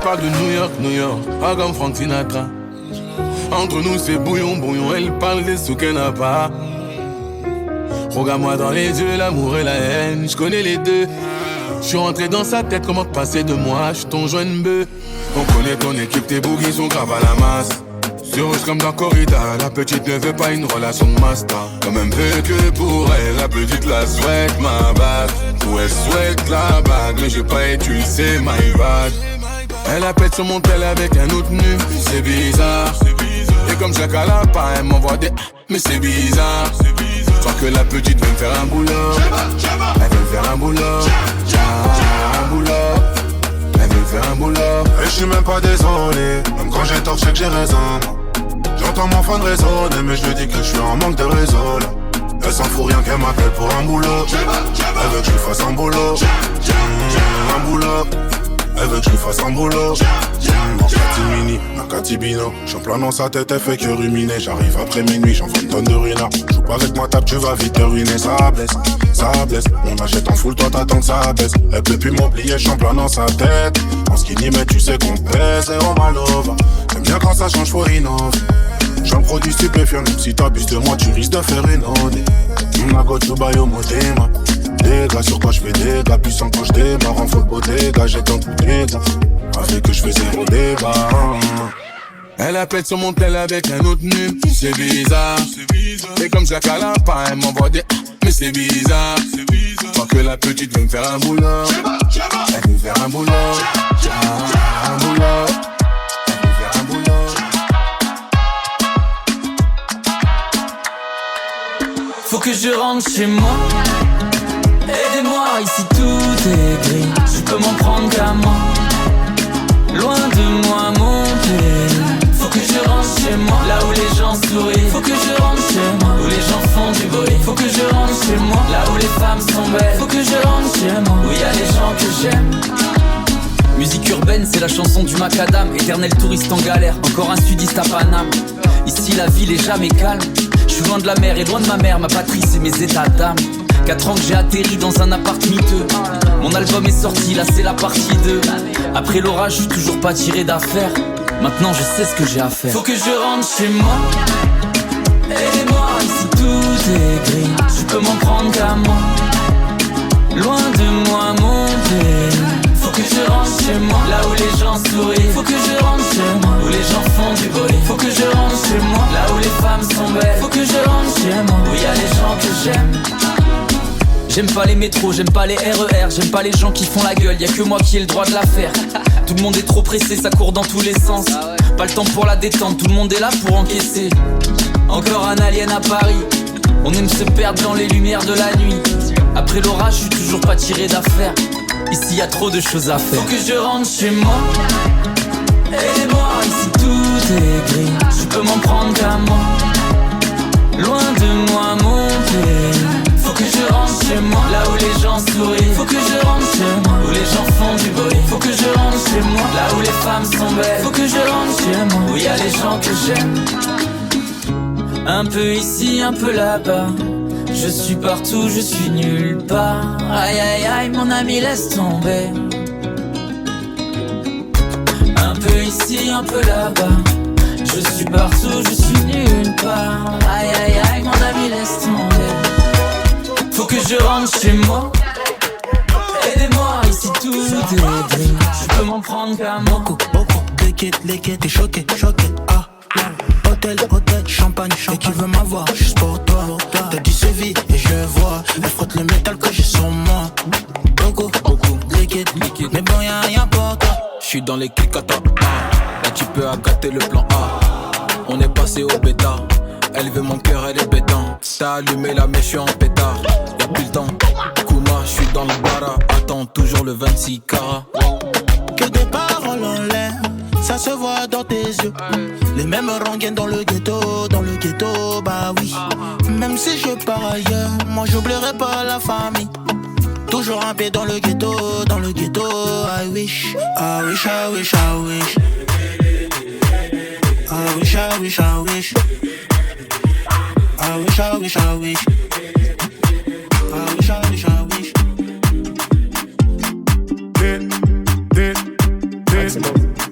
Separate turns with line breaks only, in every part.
parle de New York, New York, pas comme Frank Sinatra. Entre nous c'est bouillon, bouillon, elle parle des sous qu'elle n'a pas. Regarde-moi dans les yeux, l'amour et la haine, je connais les deux. Je suis rentré dans sa tête, comment passer de moi, je suis ton joint bœuf. On connaît ton équipe, tes boogies sont graves à la masse. Sur rouge comme dans Corrida, la petite ne veut pas une relation de master. Comme un peu que pour elle, la petite la souhaite ma bague. Ou elle souhaite la bague, mais j'ai pas utilisé my bad. Elle appelle sur mon tel avec un autre nu, c'est bizarre. Et comme Jacques à la part, elle m'envoie des mais c'est bizarre. Je crois que la petite veut me faire un boulot. Elle veut me faire un boulot. Un boulot. Elle veut me faire un boulot.
Et je suis même pas désolé, même quand j'ai tort, je sais que j'ai raison. J'entends mon fan raisonner, mais je lui dis que je suis en manque de réseau là. Elle s'en fout rien qu'elle m'appelle pour un boulot. Elle veut que je lui fasse un boulot. Un boulot. Elle veut que je lui fasse un boulot. Catimini, ma Catibino. J'suis en plein dans sa tête, elle fait que ruminer. J'arrive après minuit, j'envoie une tonne de ruina. Joue pas avec ma table, tu vas vite te ruiner. Ça blesse, ça blesse. On achète en full, toi t'attends que ça baisse. Elle peut plus m'oublier, j'suis en plein dans sa tête. En skinny, mais tu sais qu'on pèse et on malova. J'aime bien quand ça change, faut innover. J'en produis stupéfiant, même si t'abuses de moi, tu risques de faire une ode. Ma go to buy au modema. Dégâts sur quoi je fais dégâts, puissant quand je démarre en full bodega, j'ai dans tous les gars. Avec que je fais zéro débat.
Elle appelle sur mon tel avec un autre nu, c'est bizarre. Et comme Jacques à la part, elle m'envoie des mais c'est bizarre. Je crois que la petite veut me faire un boulot. Elle veut me faire un boulot. Un boulot. Elle veut me faire un boulot.
Faut que je rentre chez moi. Aidez-moi, ici tout est gris. Je peux m'en prendre qu'à moi. Loin de moi mon pays. Faut que je rentre chez moi. Là où les gens sourient. Faut que je rentre chez moi. Où les gens font du bruit. Faut que je rentre chez moi. Là où les femmes sont belles. Faut que je rentre chez moi. Où y a les gens que j'aime. Musique urbaine, c'est la chanson du macadam. Éternel touriste en galère, encore un sudiste à Paname. Ici la ville est jamais calme. Je suis loin de la mer et loin de ma mère. Ma patrie c'est mes états d'âme. 4 ans que j'ai atterri dans un appart miteux. Mon album est sorti, là c'est la partie 2. Après l'orage, je suis toujours pas tiré d'affaire. Maintenant je sais ce que j'ai à faire. Faut que je rentre chez moi. Aidez-moi, ici tout est gris. Je peux m'en prendre qu'à moi. Loin de moi mon pays. Faut que je rentre chez moi. Là où les gens sourient. Faut que je rentre chez moi. Où les gens font du bruit. Faut que je rentre chez moi. Là où les femmes sont belles. Faut que je rentre chez moi. Où y a les gens que j'aime. J'aime pas les métros, j'aime pas les RER, j'aime pas les gens qui font la gueule, y'a que moi qui ai le droit de la faire. Tout le monde est trop pressé, ça court dans tous les sens. Pas le temps pour la détente, tout le monde est là pour encaisser. Encore un alien à Paris, on aime se perdre dans les lumières de la nuit. Après l'orage, je suis toujours pas tiré d'affaire. Ici y'a trop de choses à faire. Faut que je rentre chez moi. Aidez-moi, ici tout est gris. Je peux m'en prendre qu'à moi. Loin de moi mon pays. Faut que je rentre chez moi. Là où les gens sourient. Faut que je rentre chez moi. Où les gens font du bruit. Faut que je rentre chez moi. Là où les femmes sont belles. Faut que je rentre chez moi. Où y a les gens que j'aime. Un peu ici, un peu là-bas. Je suis partout, je suis nulle part. Aïe aïe aïe, mon ami laisse tomber. Un peu ici, un peu là-bas. Je suis partout, je suis nulle part. Aïe aïe aïe, mon ami laisse tomber. Faut que je rentre chez moi. Aidez-moi, ici tout est gris. Je peux m'en prendre qu'à moi.
Beaucoup, liquide, t'es choqué, ah. Hôtel, champagne, et tu veux m'avoir juste pour toi. T'as dit c'est vide et je vois. Elle frotte le métal que j'ai sur moi. Beaucoup, liquide, mais bon y'a rien pour toi.
J'suis dans les kikata, là tu peux gâter le plan A. On est passé au bêta. Elle veut mon cœur, elle est béton. T'as allumé la mèche, j'suis en pétard. Y'a plus le temps, Kuma, j'suis dans le bara. Attends toujours le 26 carats.
Que des paroles en l'air, ça se voit dans tes yeux. Les mêmes rengaines dans le ghetto, bah oui. Même si je pars ailleurs, moi j'oublierai pas la famille. Toujours un pied dans le ghetto, I wish, I wish, I wish, I wish. I wish, I wish, I wish. I wish, I wish, I wish. I wish, I wish, I wish.
Maximum.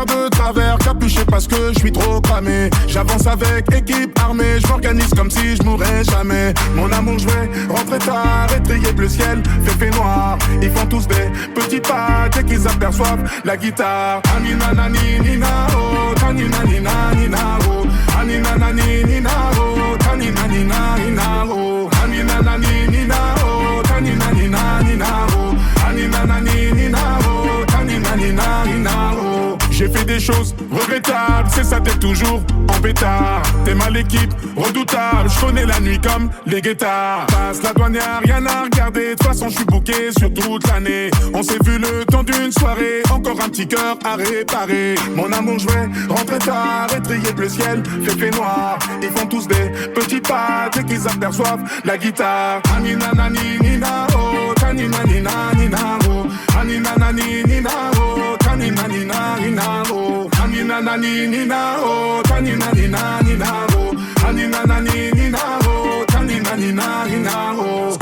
regarde de travers, capuché parce que je suis trop cramé. J'avance avec équipe armée, je m'organise comme si je mourrais jamais. Mon amour, je vais rentrer tard, étrier le ciel, fait noir. Ils font tous des petits pas dès qu'ils aperçoivent la guitare. Anina nani nina oh, tanina nina nina oh, anina nani nina oh, tanina nina nina oh, anina nani nina oh, tanina nina nina oh, anina nani nina oh, tanina nina nina oh. J'ai fait des choses regrettables, c'est ça, t'es toujours en pétard. T'es mal l'équipe, redoutable, je connais la nuit comme les guettards. Passe la douane, y'a rien à regarder, de toute façon je suis booké sur toute l'année. On s'est vu le temps d'une soirée, encore un petit cœur à réparer. Mon amour, je vais rentrer tard, étrier le ciel, fait noir. Ils font tous des petits pas dès qu'ils aperçoivent la guitare. Anina nani nina oh, tanina nina nina oh, anina nani nina oh, tanina nina nina oh, anina nani nina oh, tanina nina nina oh, anina nani nina oh, tanina nina nina oh.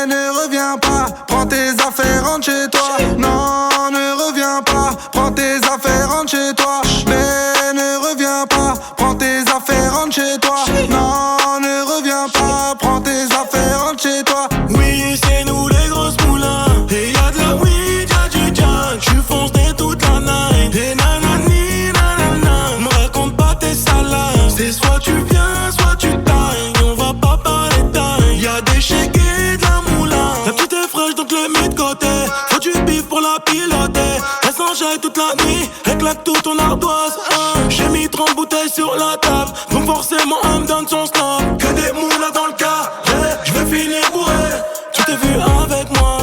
Ne reviens pas, prends tes affaires, rentre chez toi. Non, ne reviens pas, prends tes affaires, rentre chez toi. Mais ne reviens pas, prends tes affaires, rentre chez toi. Non, ne reviens pas, prends tes affaires, rentre chez toi.
Oui, c'est nous les grosses moulins. Et y'a de la weed, y'a du jack. J'suis foncé toute la night. Et nanani, nanana. Me raconte pas tes salades. C'est soit tu viens, soit tu tailles. On va pas parler taille. Y'a des shakes et de la moulin. La petite est fraîche donc le mis de côté. Faut du bif pour la piloter. Elle s'enjaille toute la nuit. Elle claque tout ton ardoise. J'ai mis 30 bouteilles sur la table. Donc forcément elle me donne son snob. Que des moulins dans le cas. J'vais finir bourré. Tu t'es vu avec moi,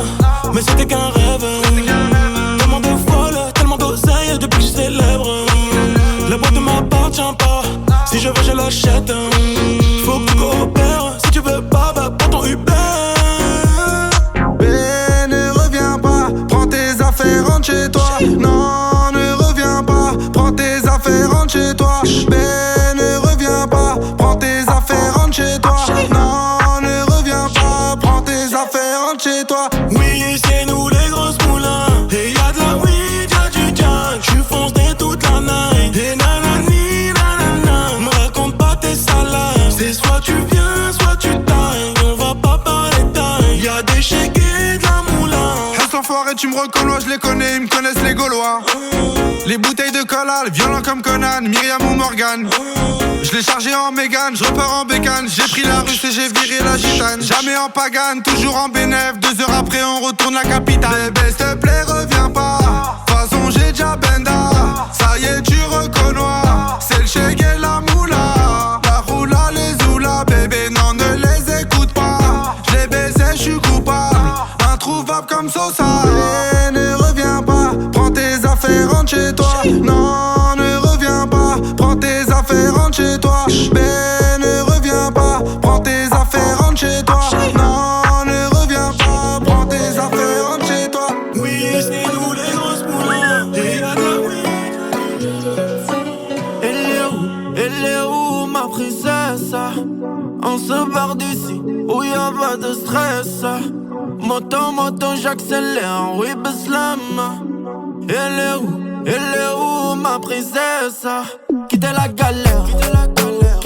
mais c'était qu'un rêve. Tellement de folle, tellement d'oseille depuis que je suis célèbre. La boîte ne m'appartient pas. Si je veux, je l'achète. Faut que tu coopères. Si tu veux pas, bah prends ton Uber.
Mais ne reviens pas, prends tes affaires, rentre chez toi. Non, ne reviens pas, prends tes affaires, rentre chez toi. Mais ne reviens pas, prends tes affaires, rentre chez toi. Non, ne reviens pas, prends tes affaires, rentre chez toi.
Oui, c'est nous les grosses moulins. Et y'a de la weed, y'a du jack. J'suis foncé toute la night. Et nanani, nanana. Me raconte pas tes salades. C'est soit tu viens, soit tu tailles. On va pas parler taille. Y'a des shakes et de la moulin.
Reste enfoiré, tu me reconnais, je les connais, ils me connaissent les Gaulois. Les bouteilles de collal, violents comme Conan, Myriam ou Morgan. Je l'ai chargé en Mégane, je repars en bécane. J'ai pris la russe et j'ai viré la gitane. Jamais en pagane, toujours en bénéf. 2 heures après on retourne la capitale. Bébé s'il te plaît reviens pas, de toute façon j'ai déjà benda. Ça y est tu reconnais, c'est le shake et la moula. La roula, les oula, bébé non ne les écoute pas. Je les baisais, je suis coupable, introuvable comme Sosa. Et ne reviens pas, prends tes affaires, rentre chez toi. Non, ne reviens pas, prends tes affaires, rentre chez toi. Mais ne reviens pas, prends tes affaires, rentre chez toi. Non, ne reviens pas, prends tes affaires, rentre chez toi.
Oui, c'est nous les grosses moulins. Et y'a de la weed. Elle est où ma princesse? On se barre d'ici, où y'a pas de stress. Moto, j'accélère, oui, Beslam. Elle est où ma princesse? Quittez la galère, quittez la galère.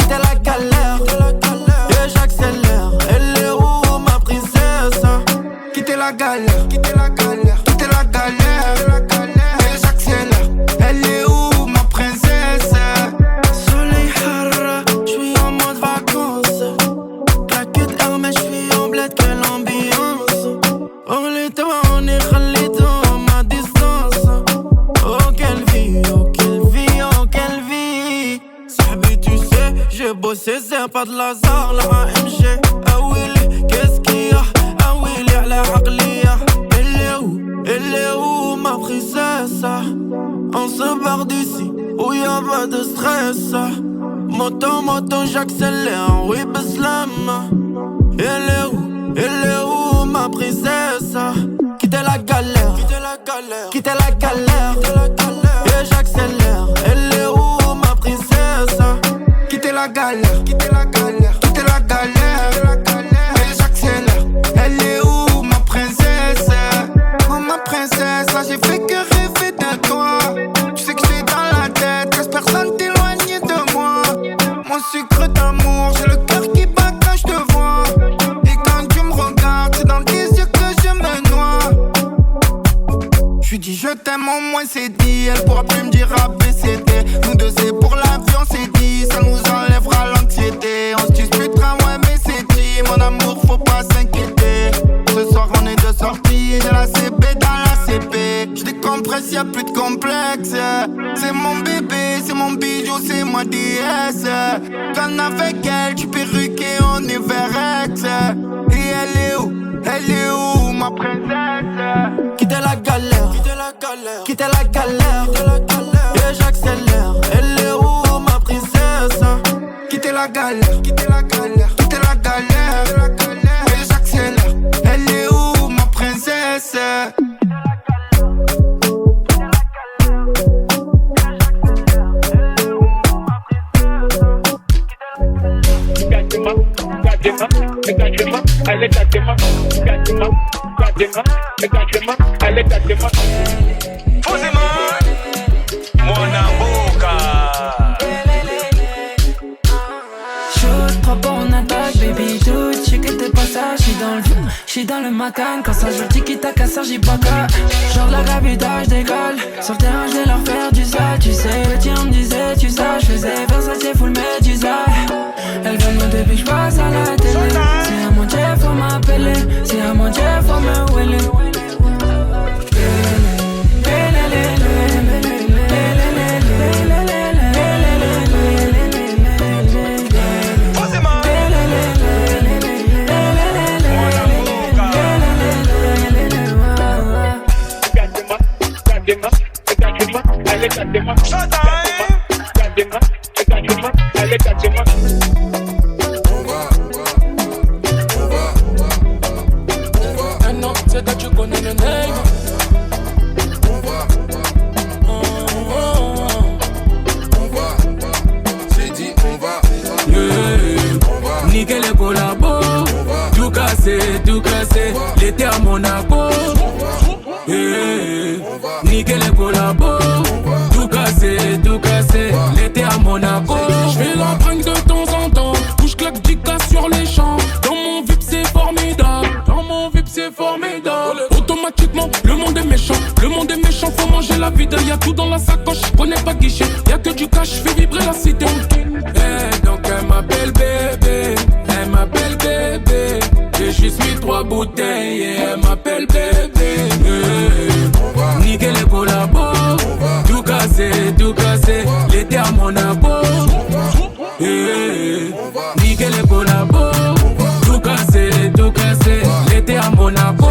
Et j'accélère, elle est où ma princesse? Quittez la galère, quittez la galère, quittez la galère. Et j'accélère, elle est où ma princesse? Soleil Hara, j'suis en mode vacances. Claquette Hermès, j'suis en bled, quelle ambiance. On l'était, on est khalid ma distance. Oh quelle vie, oh quelle vie, oh quelle vie. Sahabi tu sais, j'ai bossé, c'est pas de l'hasard, la AMG. Ah oui, qu'est-ce qu'il y a? Ah oui, la aqliya. Elle est où ma princesse? On se barre d'ici, où y'a pas de stress. Moto, j'accélère, oui, Beslam. Elle est où ma princesse? Quittez la galère, quittez la galère. Et j'accélère, elle est où ma princesse? Quittez la galère, quittez la galère, quittez la galère. Et j'accélère, elle est où ma princesse? Oh ma princesse, j'ai fait que rêver lui dis je t'aime au moins c'est dit. Elle pourra plus me dire ABCD. Nous deux c'est pour l'avion c'est dit. Ça nous enlèvera l'anxiété. On se disputera ouais mais c'est dit. Mon amour faut pas s'inquiéter. Ce soir on est de sortie. J'ai la CB dans la CP. Je décompresse y'a plus de complexe. C'est mon bébé, c'est mon bijou, c'est moi DS. Quand avec elle tu perruquer on est vers ex. Et elle est où? Elle est où ma princesse? Quitter la galère, quitter la galère, et j'accélère. Elle est où ma princesse? Quitter la galère, quitter la galère, quitter la galère, et j'accélère. Elle est où ma princesse?
J'suis dans le macan, quand ça joue tiki-taka, ça j'y baka. Genre la gravitage décolle, sur le terrain j'vais leur faire du sale. Tu sais, le tien me disait, tu sais, j'faisais Versace full Medusa. Elle veut nous depuis j'passe à la télé. C'est à mon Dieu faut m'appeler, c'est à mon Dieu faut me wheeler.
Niquer les collabos, tout casser, l'été à Monaco. Niquer les collabos, tout casser, l'été à Monaco. J'fais la prank de temps en temps, où j'claque 10K sur les champs. Dans mon VIP c'est formidable, automatiquement le monde est méchant, faut manger la vide. Y'a tout dans la sacoche, connais pas guichet, y'a que du cash, fais vibrer la cité. Donc elle m'appelle bébé, j'ai juste mis 3 bouteilles et elle m'appelle bébé. Niquer les collabos, tout casser, l'été à Monaco. Niquer les collabos, tout casser, l'été à Monaco.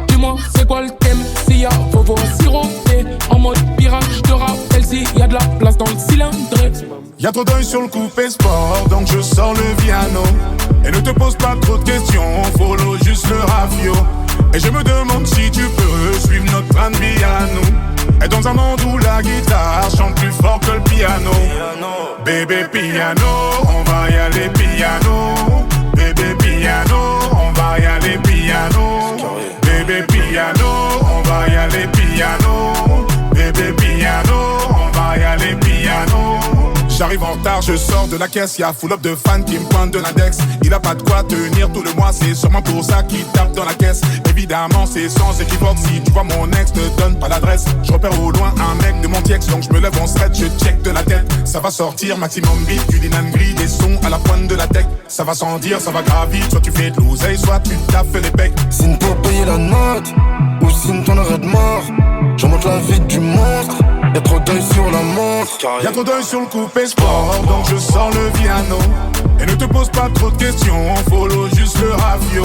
Dis-moi c'est quoi le thème, s'il y a Vovo siroté en mode pirate, j'te rappelle s'il y a de la place dans le cylindré.
Y'a trop d'œil sur le coupé sport, donc je sors le piano. Et ne te pose pas trop de questions, follow juste le rafio. Et je me demande si tu peux suivre notre train de vie à nous. Et dans un monde où la guitare chante plus fort que le piano. Bébé piano, on va y aller piano. Bébé piano, on va y aller piano. Bébé piano, on va y aller piano. Bébé piano, on va y aller piano. J'arrive en retard, je sors de la caisse, y'a full up de fans qui me pointent de l'index. Il a pas de quoi tenir tout le mois, c'est sûrement pour ça qu'il tape dans la caisse. Évidemment c'est sans équivoque, si tu vois mon ex, ne donne pas l'adresse. Je repère au loin un mec de mon tiex, donc je me lève en stretch, je check de la tête. Ça va sortir, maximum beat, du Dinan gris, des sons à la pointe de la tech. Ça va sans dire, ça va gravir, soit tu fais de l'oseille, soit tu taffes les becs.
Signe pour payer la note, ou signe ton arrêt de mort. Je monte la vie du monstre, y'a trop d'œil sur la montre.
Y'a trop d'œil sur le coupé sport, donc je sors le piano. Et ne te pose pas trop de questions, follow juste le rafio.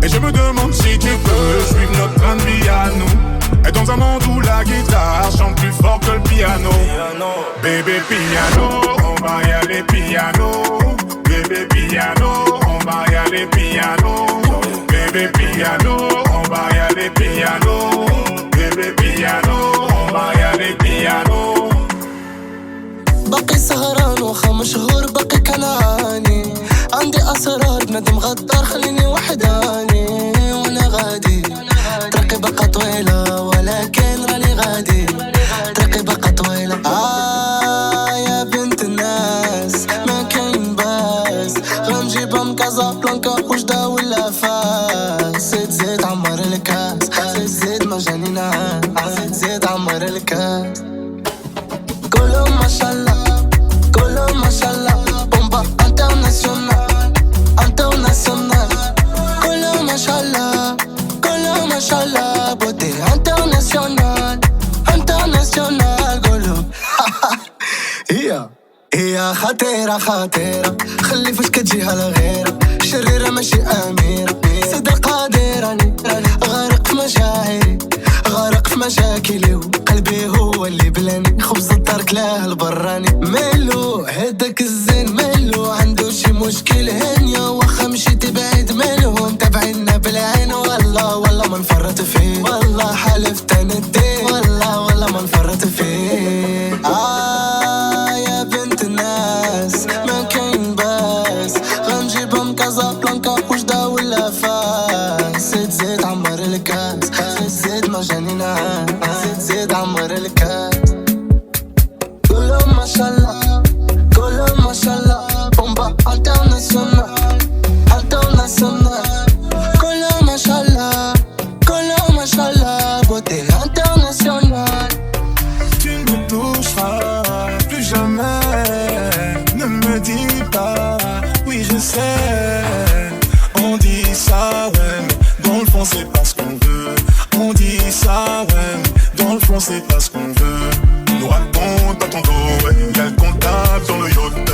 Et je me demande si tu peux suivre notre train de vie à nous. Et dans un monde où la guitare chante plus fort que le piano. Bébé piano, on va y aller piano. Bébé piano, on va y aller piano. Bébé piano, on va y aller piano. Bébé piano, on va y aller piano.
باقي سهران وخا مشهور باقي كنعاني. عندي أسرار بندم غدار خليني وحداني. وانا غادي طريقي بقى طويلة ولكن راني غادي. طريقي بقى طويلة يا بنت الناس ما كاين باس. غنجيبها من كازابلانكا وجدة ولا فاس. زيد عمر الكاس زيد مجانين مجانين زيد عمر الكان كله ما شاء الله كله ما شاء الله بومبا انترناسيونال انترناسيونال كله ما شاء الله كله ما شاء الله بوتي انترناسيونال انترناسيونال قولوا هي خطيرة خطيرة خلي فاش كتجيها لغيرة شريرة ماشي أميرة سيدة قادرة غارق في مشاعري غارق في مشاكلي وقلبي هو اللي بلاني خبز الدار كلاه البراني ميلو هداك الزين ميلو عنده شي مشكل هنيا واخا مشيت بعيد منهم تابعينا بالعين والله ما نفرط فيه والله حلفت نديه والله ما نفرط فيه يا بنت الناس ما كاين باس غنجيبهم كازابلانكا وجدة ولا فاس زيد عمر الكاس زيد مجانين زيد عمر الكاس كله ما شاء الله كله ما شاء الله بومبا انترناسيونال انترناسيونال كله ما شاء الله كله ما شاء الله beauté internationale.
Tu ne me toucheras plus jamais. Ne me dis pas, oui je sais. On dit ça, ouais, mais dans le fond c'est pas ce qu'on veut. On dit ça, ouais, mais dans le fond c'est pas ce qu'on veut. Nous raconte à ton dos, ouais, y'a le comptable dans le yacht.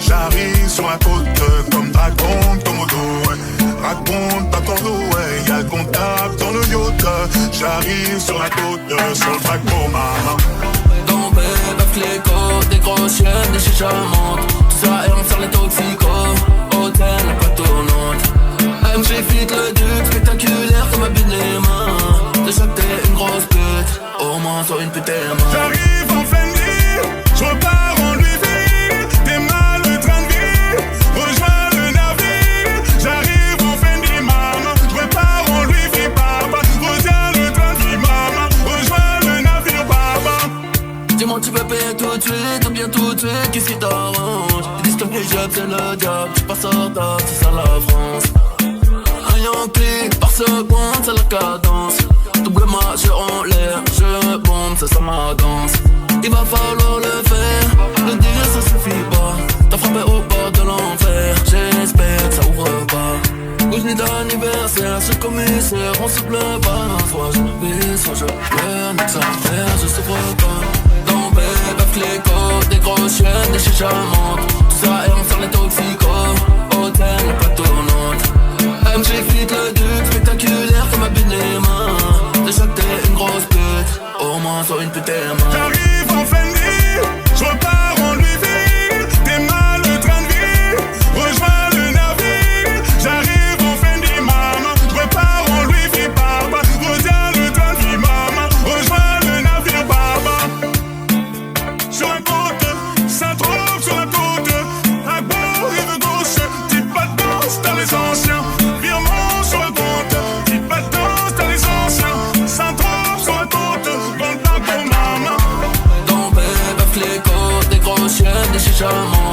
J'arrive sur la côte, comme dragon, Komodo, ouais. Raconte à ton dos, ouais, y'a le comptable dans le yacht. J'arrive sur la côte, sur le dragon, maman.
Tombé, bœuf, l'écho, des grosses chiennes, des chichas montent. Tout ça et on sort les toxicos. Hôtel, la pâte tournante. MG fit le duc, spectaculaire comme un but les mains. Déjà que t'es une grosse pute, au moins sois une pute tes mains.
J'arrive en Fendi, j'repars en Louis V. Démarre le train de vie, rejoins le navire. J'arrive en Fendi, maman, j'repars en Louis V, papa. Rejoins le train de vie, maman, rejoins le navire, papa.
Dis-moi tu veux payer tout de suite ou bien tout de suite, qu'est-ce qui t'arrange? Ils disent que le job c'est le diable, tu passes en table, c'est ça la France. Un clic par seconde, c'est la cadence. Double majeur en l'air, je bombe, c'est ça ma danse. Il va falloir le faire, le dire ça suffit pas. T'as frappé au bord de l'enfer, j'espère que ça ouvre pas. Bouge ni d'anniversaire, ce commissaire, on se plaint pas. Soit je vis, soit je pleure, nique sa mère, je souffre pas. Tombé, bœuf, l'écho, des grosses chiennes, des chichas montent. Tout ça et on sort les toxicos, hôtel, la pâte tournante. MG fit le duc, spectaculaire comme un but les mains. Déjà que t'es une grosse pute, au moins sois une pute tes mains.
J'arrive en Fendi, j'repars en Louis V. Démarre le train de vie, rejoins le navire. J'arrive en Fendi, maman, j'repars en Louis V, papa. Rejoins le train de vie, maman, rejoins le navire, papa. Sur un côte, ça trouve sur la côte. Un beau rive gauche, t'y pas de danse dans les anciens. Virement sur le compte, t'y pas de danse dans les anciens. Ça trouve sur la côte, dans le bac pour maman.
Tombé, bœuf, l'écho, des grosses chiennes, des chichas montent.